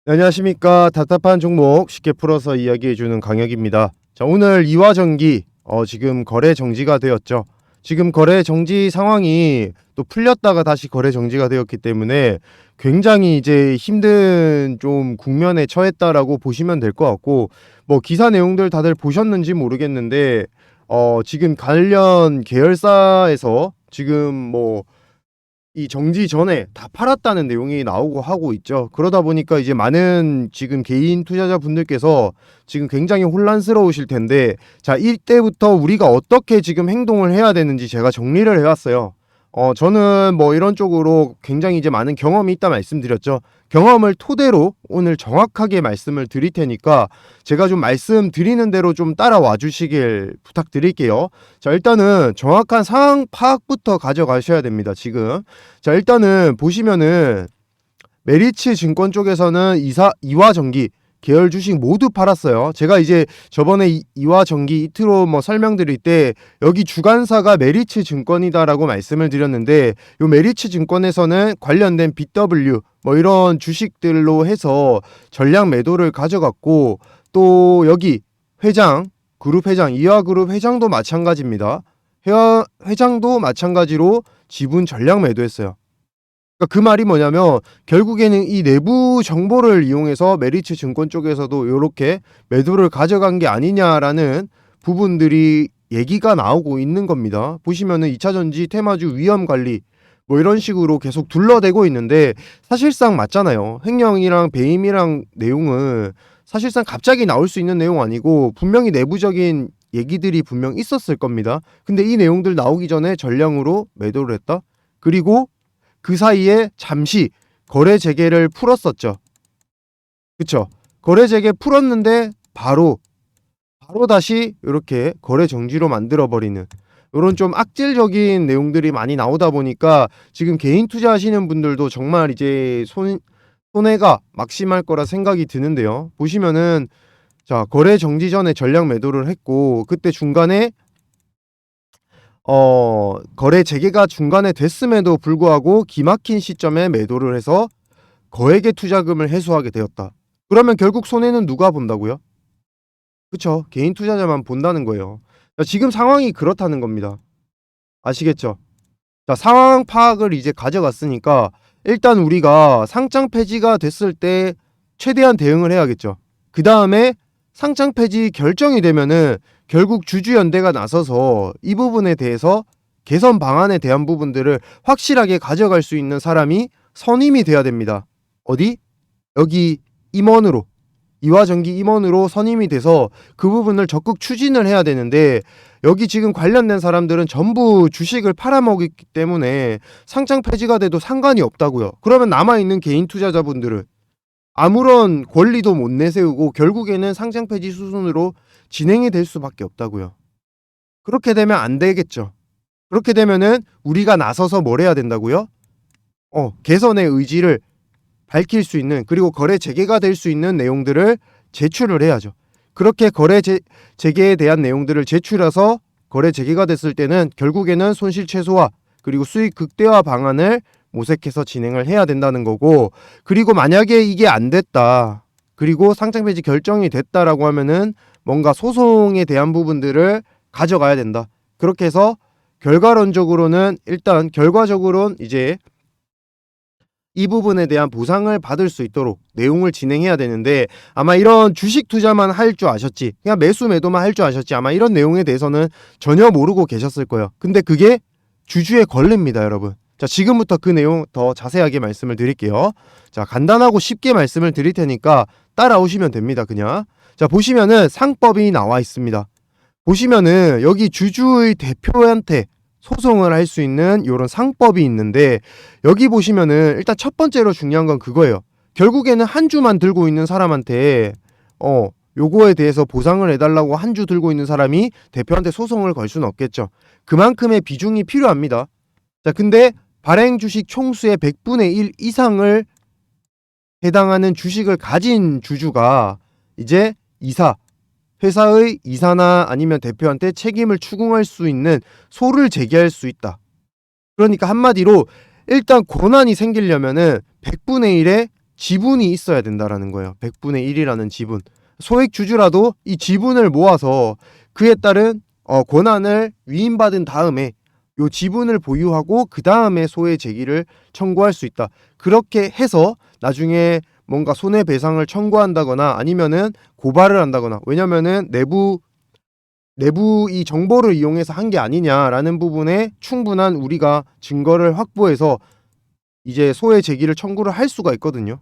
네, 안녕하십니까. 답답한 종목 쉽게 풀어서 이야기해주는 강혁입니다. 자, 오늘 이화전기 지금 거래 정지가 되었죠. 지금 거래 정지 상황이 또 풀렸다가 다시 거래 정지가 되었기 때문에 굉장히 이제 힘든 좀 국면에 처했다라고 보시면 될 것 같고, 뭐 기사 내용들 다들 보셨는지 모르겠는데 지금 관련 계열사에서 지금 뭐 이 정지 전에 다 팔았다는 내용이 나오고 하고 있죠. 그러다 보니까 이제 많은 지금 개인 투자자분들께서 지금 굉장히 혼란스러우실 텐데, 자, 이때부터 우리가 어떻게 지금 행동을 해야 되는지 제가 정리를 해왔어요. 저는 뭐 이런 쪽으로 굉장히 이제 많은 경험이 있다 말씀드렸죠. 경험을 토대로 오늘 정확하게 말씀을 드릴 테니까 제가 좀 말씀드리는 대로 좀 따라와 주시길 부탁드릴게요. 자, 일단은 정확한 상황 파악부터 가져가셔야 됩니다. 지금. 자, 일단은 보시면은 메리츠 증권 쪽에서는 이화전기 계열 주식 모두 팔았어요. 제가 이제 저번에 이화전기 이트로 뭐 설명드릴 때 여기 주관사가 메리츠 증권이다라고 말씀을 드렸는데, 요 메리츠 증권에서는 관련된 BW 뭐 이런 주식들로 해서 전량 매도를 가져갔고, 또 여기 회장, 그룹 회장, 이화그룹 회장도 마찬가지입니다. 회장도 마찬가지로 지분 전량 매도했어요. 그러니까 그 말이 뭐냐면 결국에는 이 내부 정보를 이용해서 메리츠 증권 쪽에서도 이렇게 매도를 가져간 게 아니냐라는 부분들이 얘기가 나오고 있는 겁니다. 보시면은 2차전지 테마주 위험 관리 뭐 이런 식으로 계속 둘러대고 있는데, 사실상 맞잖아요. 횡령이랑 배임이랑 내용은 사실상 갑자기 나올 수 있는 내용 아니고 분명히 내부적인 얘기들이 분명 있었을 겁니다. 근데 이 내용들 나오기 전에 전량으로 매도를 했다. 그리고 그 사이에 잠시 거래 재개를 풀었었죠. 그쵸? 거래 재개 풀었는데 바로 다시 이렇게 거래 정지로 만들어버리는 이런 좀 악질적인 내용들이 많이 나오다 보니까 지금 개인 투자하시는 분들도 정말 이제 손해가 막심할 거라 생각이 드는데요. 보시면은 자, 거래 정지 전에 전량 매도를 했고, 그때 중간에 거래 재개가 중간에 됐음에도 불구하고 기막힌 시점에 매도를 해서 거액의 투자금을 회수하게 되었다. 그러면 결국 손해는 누가 본다고요? 그쵸? 개인 투자자만 본다는 거예요. 자, 지금 상황이 그렇다는 겁니다. 아시겠죠? 자, 상황 파악을 이제 가져갔으니까 일단 우리가 상장 폐지가 됐을 때 최대한 대응을 해야겠죠. 그 다음에 상장 폐지 결정이 되면은 결국 주주연대가 나서서 이 부분에 대해서 개선 방안에 대한 부분들을 확실하게 가져갈 수 있는 사람이 선임이 돼야 됩니다. 어디? 여기 임원으로, 이화전기 임원으로 선임이 돼서 그 부분을 적극 추진을 해야 되는데, 여기 지금 관련된 사람들은 전부 주식을 팔아먹기 때문에 상장 폐지가 돼도 상관이 없다고요. 그러면 남아있는 개인 투자자분들은 아무런 권리도 못 내세우고 결국에는 상장 폐지 수순으로 진행이 될 수밖에 없다고요. 그렇게 되면 안 되겠죠. 그렇게 되면은 우리가 나서서 뭘 해야 된다고요? 개선의 의지를 밝힐 수 있는, 그리고 거래 재개가 될 수 있는 내용들을 제출을 해야죠. 그렇게 거래 재개에 대한 내용들을 제출해서 거래 재개가 됐을 때는 결국에는 손실 최소화 그리고 수익 극대화 방안을 모색해서 진행을 해야 된다는 거고, 그리고 만약에 이게 안 됐다, 그리고 상장 폐지 결정이 됐다라고 하면은 뭔가 소송에 대한 부분들을 가져가야 된다. 그렇게 해서 결과론적으로는 일단 결과적으로는 이제 이 부분에 대한 보상을 받을 수 있도록 내용을 진행해야 되는데, 아마 이런 주식 투자만 할 줄 아셨지, 그냥 매수 매도만 할 줄 아셨지, 아마 이런 내용에 대해서는 전혀 모르고 계셨을 거예요. 근데 그게 주주의 권리입니다, 여러분. 자, 지금부터 그 내용 더 자세하게 말씀을 드릴게요. 자, 간단하고 쉽게 말씀을 드릴 테니까 따라오시면 됩니다, 그냥. 자, 보시면은 상법이 나와 있습니다. 보시면은 여기 주주의 대표한테 소송을 할 수 있는 이런 상법이 있는데, 여기 보시면은 일단 첫 번째로 중요한 건 그거예요. 결국에는 한 주만 들고 있는 사람한테 요거에 대해서 보상을 해달라고 한 주 들고 있는 사람이 대표한테 소송을 걸 수는 없겠죠. 그만큼의 비중이 필요합니다. 자, 근데 발행 주식 총수의 100분의 1 이상을 해당하는 주식을 가진 주주가 이제 회사의 이사나 아니면 대표한테 책임을 추궁할 수 있는 소를 제기할 수 있다. 그러니까 한마디로 일단 권한이 생기려면은 100분의 1의 지분이 있어야 된다라는 거예요. 100분의 1이라는 지분. 소액 주주라도 이 지분을 모아서 그에 따른 권한을 위임받은 다음에 요 지분을 보유하고 그 다음에 소외 제기를 청구할 수 있다. 그렇게 해서 나중에 뭔가 손해배상을 청구한다거나 아니면은 고발을 한다거나, 왜냐면은 내부 이 정보를 이용해서 한 게 아니냐라는 부분에 충분한 우리가 증거를 확보해서 이제 소외 제기를 청구를 할 수가 있거든요.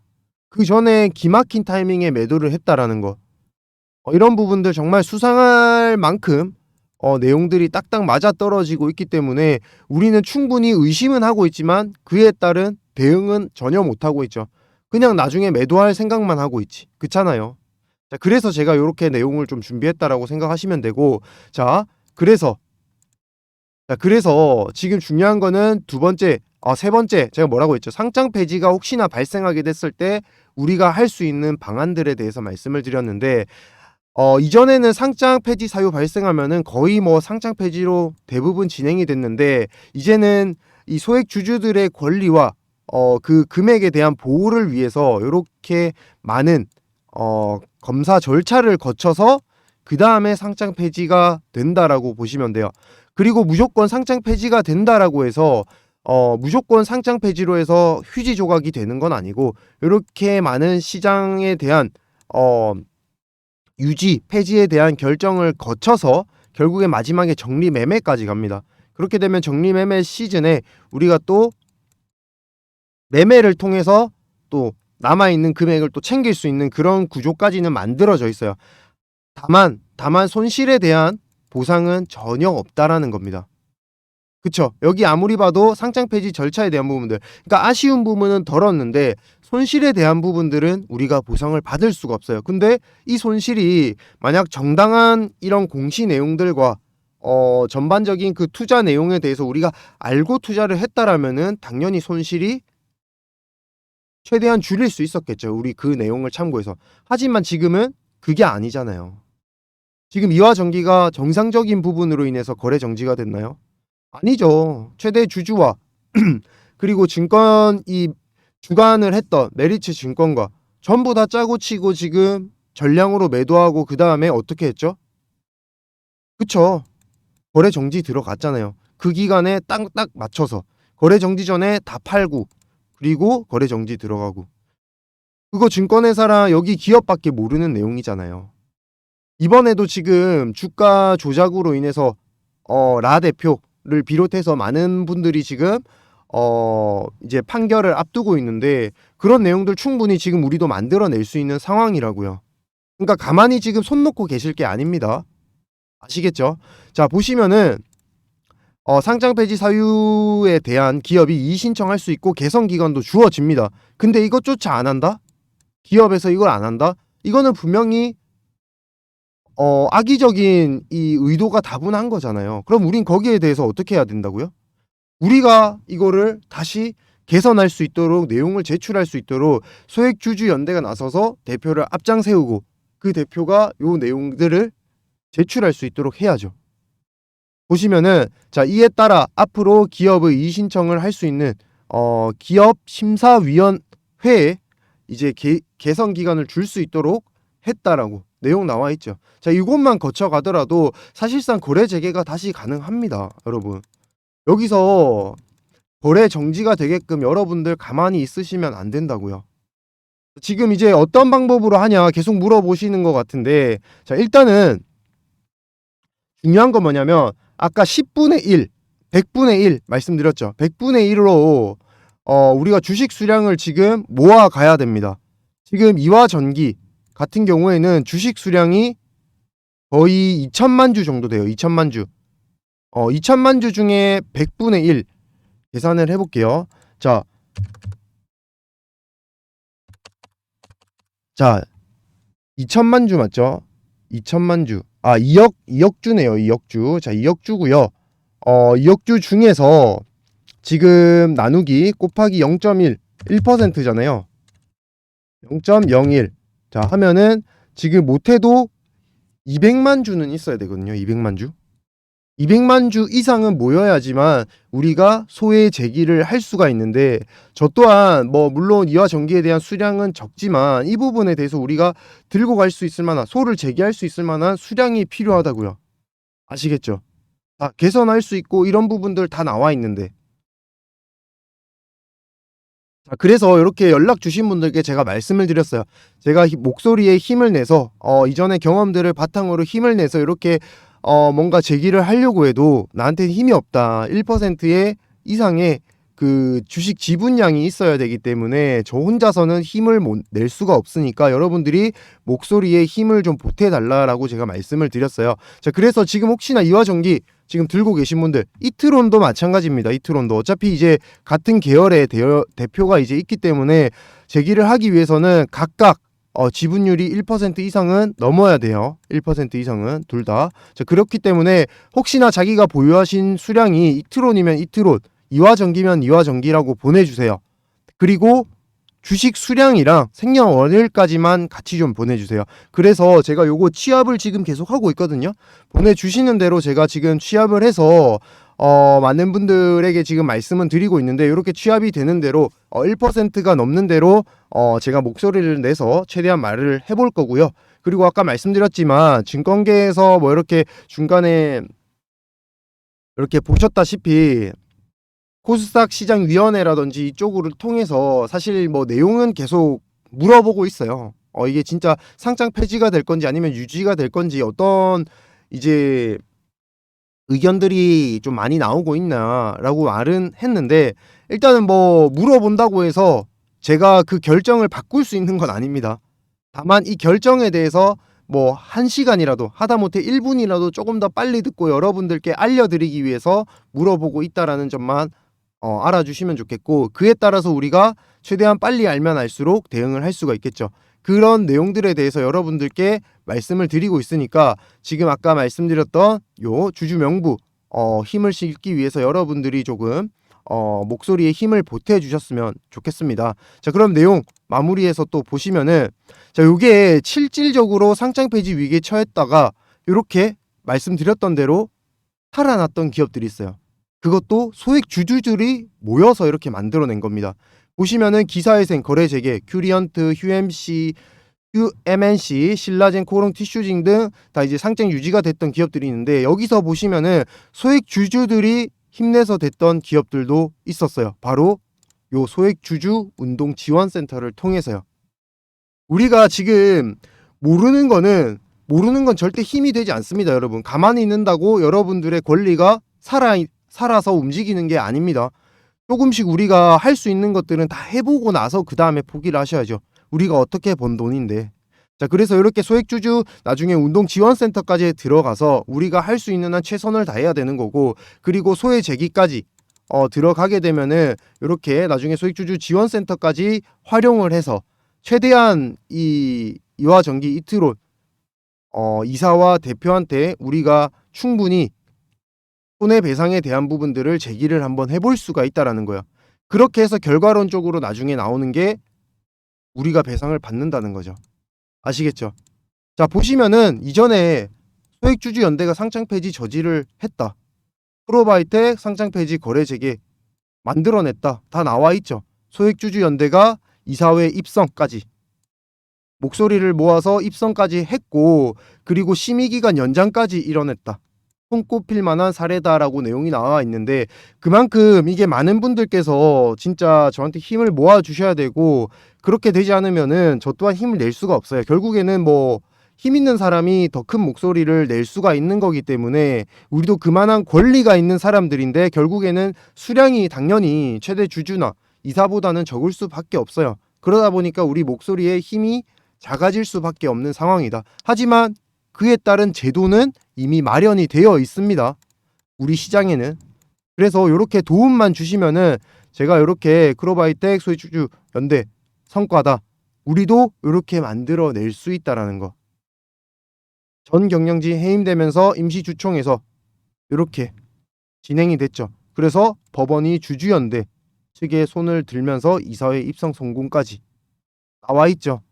그 전에 기막힌 타이밍에 매도를 했다라는 거. 이런 부분들 정말 수상할 만큼 내용들이 딱딱 맞아떨어지고 있기 때문에 우리는 충분히 의심은 하고 있지만 그에 따른 대응은 전혀 못하고 있죠. 그냥 나중에 매도할 생각만 하고 있지. 그렇잖아요. 자, 그래서 제가 이렇게 내용을 좀 준비했다라고 생각하시면 되고, 그래서 지금 중요한 거는 세 번째, 제가 뭐라고 했죠? 상장 폐지가 혹시나 발생하게 됐을 때 우리가 할 수 있는 방안들에 대해서 말씀을 드렸는데, 이전에는 상장 폐지 사유 발생하면은 거의 뭐 상장 폐지로 대부분 진행이 됐는데, 이제는 이 소액 주주들의 권리와 그 금액에 대한 보호를 위해서 이렇게 많은 검사 절차를 거쳐서 그 다음에 상장 폐지가 된다라고 보시면 돼요. 그리고 무조건 상장 폐지가 된다라고 해서 무조건 상장 폐지로 해서 휴지 조각이 되는 건 아니고, 이렇게 많은 시장에 대한 유지, 폐지에 대한 결정을 거쳐서 결국에 마지막에 정리 매매까지 갑니다. 그렇게 되면 정리 매매 시즌에 우리가 또 매매를 통해서 또 남아있는 금액을 또 챙길 수 있는 그런 구조까지는 만들어져 있어요. 다만 손실에 대한 보상은 전혀 없다라는 겁니다. 그쵸? 여기 아무리 봐도 상장 폐지 절차에 대한 부분들, 그러니까 아쉬운 부분은 덜었는데 손실에 대한 부분들은 우리가 보상을 받을 수가 없어요. 근데 이 손실이 만약 정당한 이런 공시 내용들과 전반적인 그 투자 내용에 대해서 우리가 알고 투자를 했다라면은 당연히 손실이 최대한 줄일 수 있었겠죠. 우리 그 내용을 참고해서. 하지만 지금은 그게 아니잖아요. 지금 이와 전기가 정상적인 부분으로 인해서 거래 정지가 됐나요? 아니죠. 최대 주주와 그리고 증권 이 주관을 했던 메리츠 증권과 전부 다 짜고 치고 지금 전량으로 매도하고 그 다음에 어떻게 했죠? 그쵸. 거래 정지 들어갔잖아요. 그 기간에 딱딱 맞춰서 거래 정지 전에 다 팔고 그리고 거래 정지 들어가고, 그거 증권회사랑 여기 기업밖에 모르는 내용이잖아요. 이번에도 지금 주가 조작으로 인해서 라 대표를 비롯해서 많은 분들이 지금 이제 판결을 앞두고 있는데, 그런 내용들 충분히 지금 우리도 만들어낼 수 있는 상황이라고요. 그러니까 가만히 지금 손 놓고 계실 게 아닙니다. 아시겠죠? 자, 보시면은 상장 폐지 사유에 대한 기업이 이의 신청할 수 있고 개선 기간도 주어집니다. 근데 이것조차 안 한다? 기업에서 이걸 안 한다? 이거는 분명히 악의적인 이 의도가 다분한 거잖아요. 그럼 우린 거기에 대해서 어떻게 해야 된다고요? 우리가 이거를 다시 개선할 수 있도록, 내용을 제출할 수 있도록 소액주주연대가 나서서 대표를 앞장 세우고 그 대표가 요 내용들을 제출할 수 있도록 해야죠. 보시면은 자, 이에 따라 앞으로 기업의 이의 신청을 할 수 있는 기업 심사위원회에 이제 개선 기간을 줄 수 있도록 했다라고 내용 나와 있죠. 자, 이것만 거쳐가더라도 사실상 거래 재개가 다시 가능합니다, 여러분. 여기서 거래 정지가 되게끔 여러분들 가만히 있으시면 안 된다고요. 지금 이제 어떤 방법으로 하냐 계속 물어보시는 것 같은데, 자, 일단은 중요한 건 뭐냐면 아까 10분의 1, 100분의 1 말씀드렸죠. 100분의 1로 우리가 주식 수량을 지금 모아 가야 됩니다. 지금 이와 전기 같은 경우에는 주식 수량이 거의 2천만 주 정도 돼요. 2천만 주. 2천만 주 중에 100분의 1 계산을 해볼게요. 자, 2천만 주 맞죠? 2천만 주. 2억 주네요. 2억 주. 자, 2억 주고요. 2억 주 중에서 지금 나누기 곱하기 0.1, 1%잖아요. 0.01. 자, 하면은 지금 못해도 200만 주는 있어야 되거든요. 200만 주. 200만 주 이상은 모여야지만 우리가 소외 제기를 할 수가 있는데, 저 또한 뭐 물론 이와 전기에 대한 수량은 적지만 이 부분에 대해서 우리가 들고 갈 수 있을 만한, 소를 제기할 수 있을 만한 수량이 필요하다고요. 아시겠죠? 다 개선할 수 있고 이런 부분들 다 나와 있는데. 자, 그래서 이렇게 연락 주신 분들께 제가 말씀을 드렸어요. 제가 목소리에 힘을 내서 이전의 경험들을 바탕으로 힘을 내서 이렇게 뭔가 제기를 하려고 해도 나한테는 힘이 없다. 1%의 이상의 그 주식 지분량이 있어야 되기 때문에 저 혼자서는 힘을 못 낼 수가 없으니까 여러분들이 목소리에 힘을 좀 보태 달라라고 제가 말씀을 드렸어요. 자, 그래서 지금 혹시나 이화전기 지금 들고 계신 분들, 이트론도 마찬가지입니다. 이트론도 어차피 이제 같은 계열의 대표가 이제 있기 때문에 제기를 하기 위해서는 각각 지분율이 1% 이상은 넘어야 돼요. 1% 이상은 둘 다. 자, 그렇기 때문에 혹시나 자기가 보유하신 수량이 이트론이면 이트론, 이화전기면 이화전기라고 보내주세요. 그리고 주식 수량이랑 생년월일까지만 같이 좀 보내주세요. 그래서 제가 요거 취합을 지금 계속 하고 있거든요. 보내주시는 대로 제가 지금 취합을 해서 많은 분들에게 지금 말씀은 드리고 있는데, 이렇게 취합이 되는 대로 1%가 넘는 대로 제가 목소리를 내서 최대한 말을 해볼 거고요. 그리고 아까 말씀드렸지만 증권계에서 뭐 이렇게 중간에 이렇게 보셨다시피 코스닥 시장위원회라든지 이쪽을 통해서 사실 뭐 내용은 계속 물어보고 있어요. 이게 진짜 상장 폐지가 될 건지 아니면 유지가 될 건지 어떤 이제 의견들이 좀 많이 나오고 있나라고 말은 했는데, 일단은 뭐 물어본다고 해서 제가 그 결정을 바꿀 수 있는 건 아닙니다. 다만 이 결정에 대해서 뭐 1시간이라도 하다못해 1분이라도 조금 더 빨리 듣고 여러분들께 알려드리기 위해서 물어보고 있다라는 점만 알아주시면 좋겠고, 그에 따라서 우리가 최대한 빨리 알면 알수록 대응을 할 수가 있겠죠. 그런 내용들에 대해서 여러분들께 말씀을 드리고 있으니까 지금 아까 말씀드렸던 요 주주 명부 힘을 실기 위해서 여러분들이 조금 목소리에 힘을 보태 주셨으면 좋겠습니다. 자, 그럼 내용 마무리해서 또 보시면은, 자, 요게 실질적으로 상장 폐지 위기에 처했다가 이렇게 말씀드렸던 대로 살아났던 기업들이 있어요. 그것도 소액 주주들이 모여서 이렇게 만들어낸 겁니다. 보시면은 기사회생, 거래재개, 큐리언트, 휴엠씨, MNC, 신라젠, 코롱, 티슈징 등 다 이제 상장 유지가 됐던 기업들이 있는데, 여기서 보시면은 소액 주주들이 힘내서 됐던 기업들도 있었어요. 바로 요 소액 주주 운동 지원센터를 통해서요. 우리가 지금 모르는 건 절대 힘이 되지 않습니다, 여러분. 가만히 있는다고 여러분들의 권리가 살아서 움직이는 게 아닙니다. 조금씩 우리가 할 수 있는 것들은 다 해보고 나서 그 다음에 포기를 하셔야죠. 우리가 어떻게 번 돈인데. 자, 그래서 이렇게 소액주주 나중에 운동지원센터까지 들어가서 우리가 할 수 있는 한 최선을 다해야 되는 거고, 그리고 소외 제기까지 들어가게 되면은 이렇게 나중에 소액주주 지원센터까지 활용을 해서 최대한 이화전기 이트론 이사와 대표한테 우리가 충분히 손해배상에 대한 부분들을 제기를 한번 해볼 수가 있다라는 거예요. 그렇게 해서 결과론적으로 나중에 나오는 게 우리가 배상을 받는다는 거죠. 아시겠죠? 자, 보시면은 이전에 소액주주연대가 상장 폐지 저지를 했다. 프로바이텍 상장 폐지 거래 재개 만들어냈다. 다 나와 있죠. 소액주주연대가 이사회 입성까지 목소리를 모아서 입성까지 했고, 그리고 심의기간 연장까지 이뤄냈다. 손꼽힐 만한 사례다라고 내용이 나와 있는데, 그만큼 이게 많은 분들께서 진짜 저한테 힘을 모아 주셔야 되고, 그렇게 되지 않으면은 저 또한 힘을 낼 수가 없어요. 결국에는 뭐 힘 있는 사람이 더 큰 목소리를 낼 수가 있는 거기 때문에 우리도 그만한 권리가 있는 사람들인데, 결국에는 수량이 당연히 최대 주주나 이사보다는 적을 수밖에 없어요. 그러다 보니까 우리 목소리에 힘이 작아질 수밖에 없는 상황이다. 하지만 그에 따른 제도는 이미 마련이 되어 있습니다. 우리 시장에는. 그래서 이렇게 도움만 주시면은 제가 이렇게 크로바이텍 소액주주 연대 성과다, 우리도 이렇게 만들어낼 수 있다라는 거. 전 경영지 해임되면서 임시주총에서 이렇게 진행이 됐죠. 그래서 법원이 주주연대 측에 손을 들면서 이사회 입성 성공까지 나와 있죠.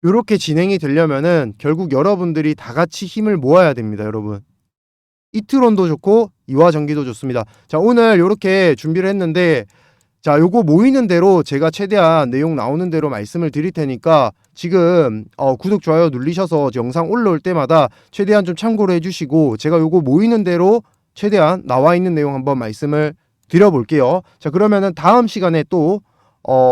이렇게 진행이 되려면은 결국 여러분들이 다 같이 힘을 모아야 됩니다, 여러분. 이트론도 좋고 이화전기도 좋습니다. 자, 오늘 요렇게 준비를 했는데, 자, 요거 모이는 대로 제가 최대한 내용 나오는 대로 말씀을 드릴 테니까 지금 구독, 좋아요 누르셔서 영상 올라올 때마다 최대한 좀 참고를 해주시고, 제가 요거 모이는 대로 최대한 나와 있는 내용 한번 말씀을 드려볼게요. 자, 그러면은 다음 시간에 또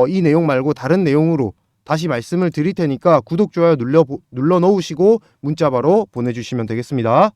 이 내용 말고 다른 내용으로 다시 말씀을 드릴 테니까 구독, 좋아요 눌러 놓으시고 문자 바로 보내주시면 되겠습니다.